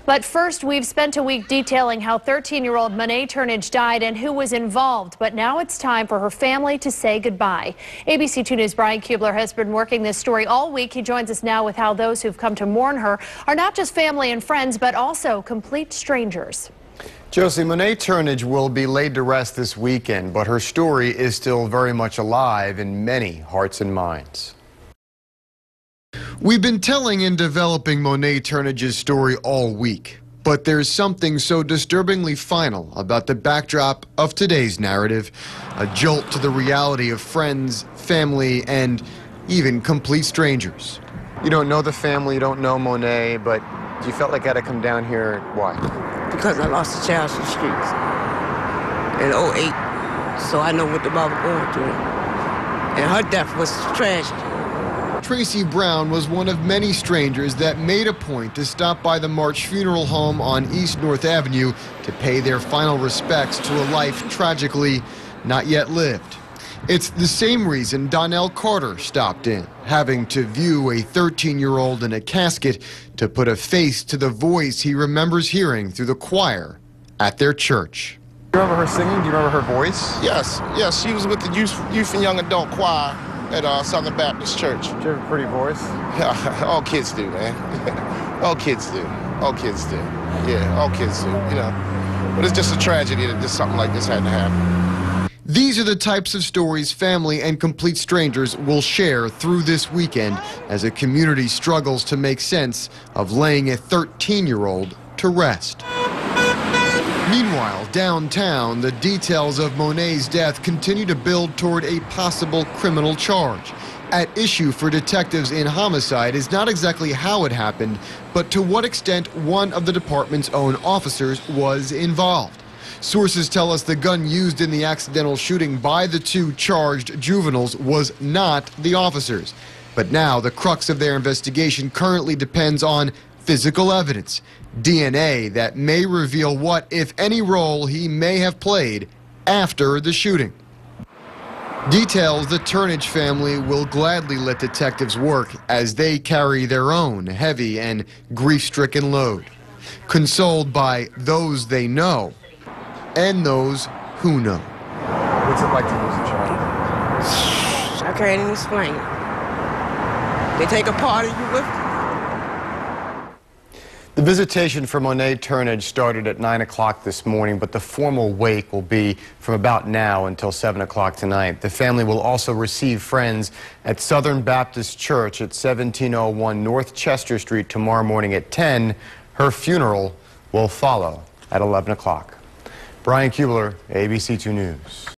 But first, we've spent a week detailing how 13-year-old Monae Turnage died and who was involved. But now it's time for her family to say goodbye. ABC 2 News' Brian Kubler has been working this story all week. He joins us now with how those who've come to mourn her are not just family and friends, but also complete strangers. Josie, Monae Turnage will be laid to rest this weekend, but her story is still very much alive in many hearts and minds. We've been telling and developing Monae Turnage's story all week, but there's something so disturbingly final about the backdrop of today's narrative, a jolt to the reality of friends, family, and even complete strangers. You don't know the family, you don't know Monae, but you felt like I had to come down here. Why? Because I lost a child to the streets in '08, so I know what the mother going through. And her death was tragic. Tracy Brown was one of many strangers that made a point to stop by the March Funeral Home on East North Avenue to pay their final respects to a life tragically not yet lived. It's the same reason Donnell Carter stopped in, having to view a 13-year-old in a casket to put a face to the voice he remembers hearing through the choir at their church. Do you remember her singing? Do you remember her voice? Yes, she was with the youth and young adult choir at Southern Baptist Church. She have a pretty voice? Yeah, all kids do, man. All kids do. All kids do. Yeah, all kids do, you know. But it's just a tragedy that just something like this had to happen. These are the types of stories family and complete strangers will share through this weekend as a community struggles to make sense of laying a 13-year-old to rest. Meanwhile, downtown, the details of Monae's death continue to build toward a possible criminal charge. At issue for detectives in homicide is not exactly how it happened, but to what extent one of the department's own officers was involved. Sources tell us the gun used in the accidental shooting by the two charged juveniles was not the officers. But now the crux of their investigation currently depends on physical evidence, DNA that may reveal what, if any, role he may have played after the shooting. Details the Turnage family will gladly let detectives work as they carry their own heavy and grief-stricken load, consoled by those they know and those who know. What's it like to lose a child? I can't even explain it. They take a part of you with them. The visitation for Monae Turnage started at 9 o'clock this morning, but the formal wake will be from about now until 7 o'clock tonight. The family will also receive friends at Southern Baptist Church at 1701 North Chester Street tomorrow morning at 10. Her funeral will follow at 11 o'clock. Brian Kubler, ABC 2 News.